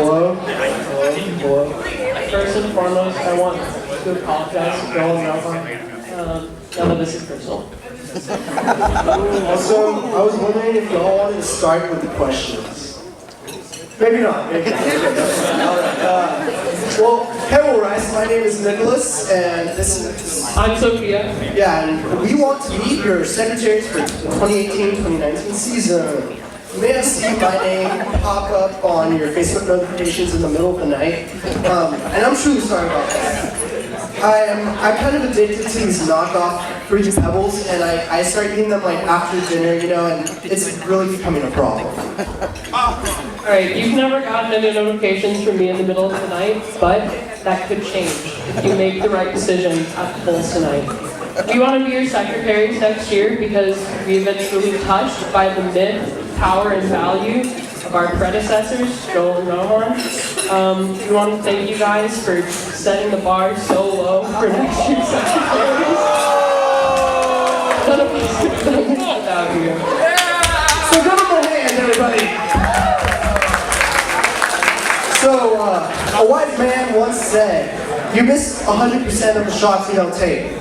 Hello. Hello. First and foremost, I want to apologize to Joel and Alpha. None of this is personal. Also, I was wondering if y'all wanted to start with the questions. Maybe not. Maybe not. Well, hello, guys. My name is Nicolas, and this is... I'm Sophia. Yeah, and we want to be your secretaries for the 2018-2019 season. You may have seen my name pop up on your Facebook notifications in the middle of the night, and I'm truly sorry about that. I'm kind of addicted to these knockoff Fruity Pebbles, and I start eating them like after dinner, you know, and it's really becoming a problem. Alright, you've never gotten any notifications from me in the middle of the night, but that could change if you make the right decision at the polls tonight. We want to be your secretaries next year because we've been truly touched by the myth, power, and value of our predecessors, Joel and Rohan. We want to thank you guys for setting the bar so low for next year's secretaries. None of us could have done this without you. So give them a hand, everybody. So, a wise man once said, you miss 100% of the shots you don't take.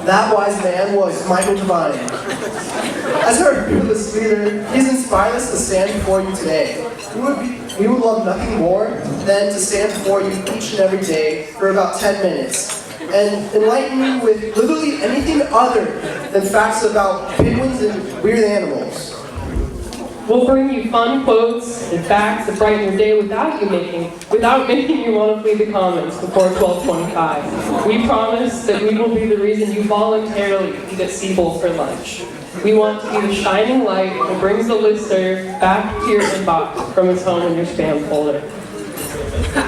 That wise man was Michael Devine. As our fearless leader, he's inspired us to stand before you today. We would love nothing more than to stand before you each and every day for about 10 minutes and enlighten you with literally anything other than facts about penguins and weird animals. We'll bring you fun quotes and facts that brighten your day without making you want to flee the comments before 12:25. We promise that we will be the reason you voluntarily eat at Siebel for lunch. We want to be the shining light that brings the listener back to your inbox from its home in your spam folder.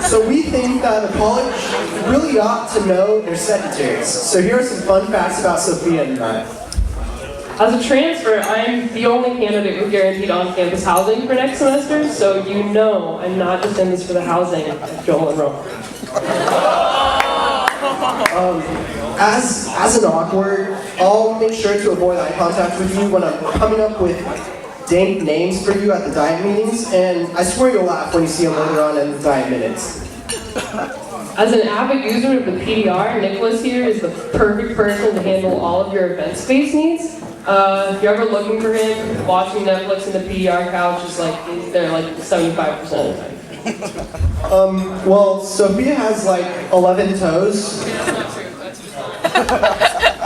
So we think that the college really ought to know their secretaries. So here are some fun facts about Sophia and I. As a transfer, I am the only candidate with guaranteed on-campus housing for next semester, so you know I'm not just in this for the housing, like Joel and Rohan. As an awkward, I'll make sure to avoid eye contact with you when I'm coming up with dank names for you at the diet meetings, and I swear you'll laugh when you see them later on in the diet minutes. As an avid user of the PDR, Nicolas here is the perfect person to handle all of your event space needs. If you're ever looking for him, watching Netflix in the PDR couch is like, they're like 75% of the time. Well, Sophia has like 11 toes.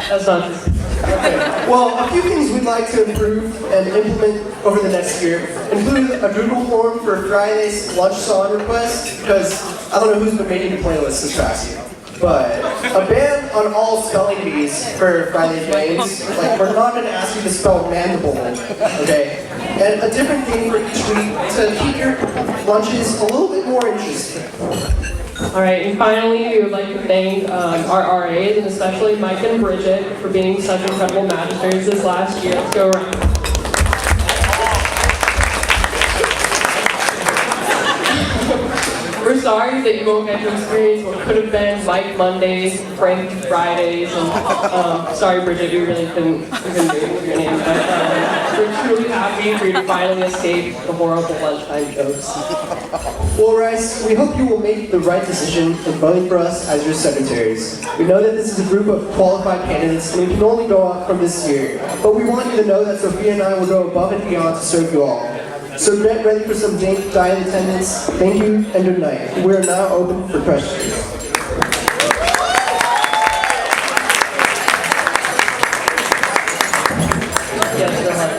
That's not just... Okay. Well, a few things we'd like to improve and implement over the next year include a Google form for Friday's lunch song request, because I don't know who's been making the playlist this past year. But a ban on all spelling bees for Friday's games. Like, we're not going to ask you to spell mandible, okay? And a different thing for each week to keep your lunches a little bit more interesting. Alright, and finally, we would like to thank our RAs, and especially Mike and Bridget, for being such incredible magisters this last year. Let's go around. We're sorry that you won't get to experience what could have been Mike Mondays, Frank Fridays, and sorry Bridget, we really couldn't do it with your name, but we're truly happy for you to finally escape the horrible lunchtime jokes. Well, Rice, we hope you will make the right decision in voting for us as your secretaries. We know that this is a group of qualified candidates, and we can only go up from this year. But we want you to know that Sophia and I will go above and beyond to serve you all. So get ready for some dank diet attendance. Thank you and good night. We are now open for questions. Yes, go ahead.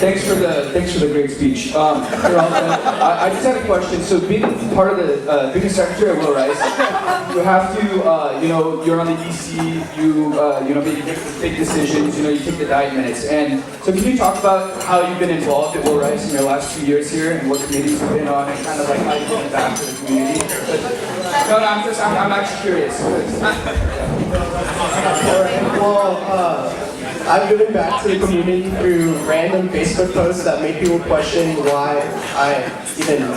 Thanks for the great speech. I just had a question. So being part of the being a secretary at Will Rice, you have to you're on the EC, you make big decisions, you take the diet minutes. And so can you talk about how you've been involved at Will Rice in your last 2 years here and what committees you've been on and kind of like how you've given back to the community? No, I'm actually curious. Well, I've given back to the community through random Facebook posts that make people question why I even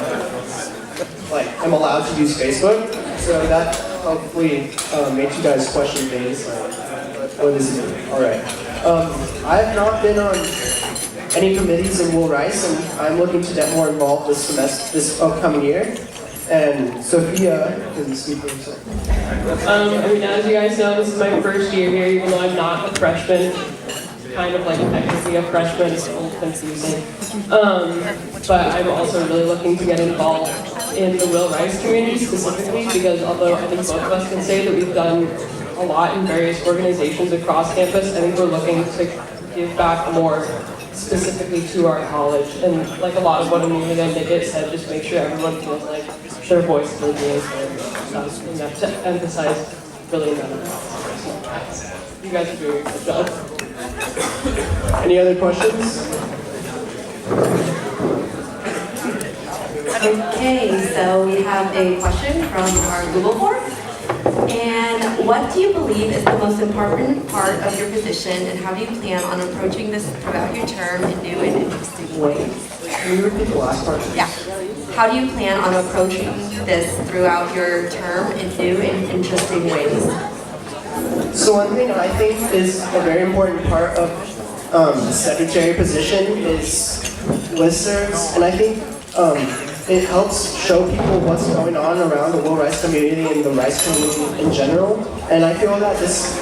am allowed to use Facebook. So that hopefully makes you guys question things. What is it? All right. I have not been on any committees in Will Rice, and I'm looking to get more involved this upcoming year. And Sophia can speak for herself. I mean, as you guys know, this is my first year here, even though I'm not a freshman. Kind of like technically a freshman, it's a little confusing. But I'm also really looking to get involved in the Will Rice community specifically, because although I think both of us can say that we've done a lot in various organizations across campus, I think we're looking to give back more specifically to our college. And like a lot of what Amelia and Nicolas said, just make sure everyone feels like their voices are being heard. That's enough to emphasize really enough. You guys are doing a good job. Any other questions? Okay, so we have a question from our Google form. And what do you believe is the most important part of your position, and how do you plan on approaching this throughout your term in new and interesting ways? Can you repeat the last part? Yeah. How do you plan on approaching this throughout your term in new and interesting ways? So one thing I think is a very important part of the secretary position is listservs, and I think it helps show people what's going on around the Will Rice community and the Rice community in general. And I feel that this,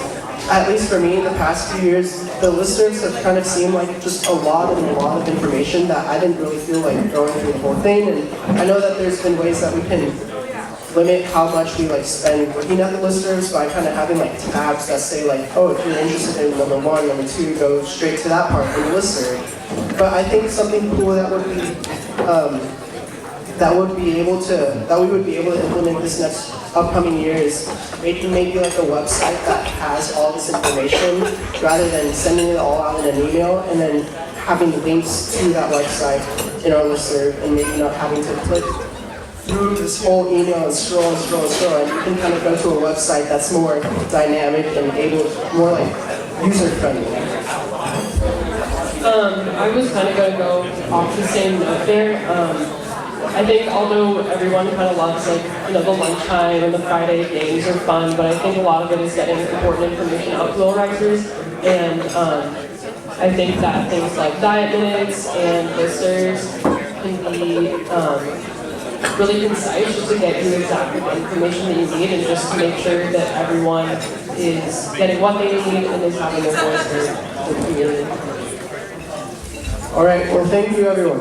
at least for me, in the past few years, the listservs have kind of seemed like just a lot of information that I didn't really feel like going through the whole thing. And I know that there's been ways that we can limit how much we like spend looking at the listservs by kind of having like tabs that say like, oh, if you're interested in number 1, number 2, go straight to that part in the listserv. But I think something cool that would be that we would be able to implement this next upcoming year is making maybe like a website that has all this information rather than sending it all out in an email and then having links to that website in our listserv and maybe not having to click through this whole email and scroll and scroll and scroll, and you can kind of go to a website that's more dynamic and more like user-friendly. I was kind of going to go off the same note there. I think although everyone kind of loves like, you know, the lunchtime and the Friday games are fun, but I think a lot of it is getting important information out to Will Ricers. And I think that things like diet minutes and listservs can be really concise just to get you exactly the information that you need and just to make sure that everyone is getting what they need and is having a voice for the community. All right, well, thank you, everyone.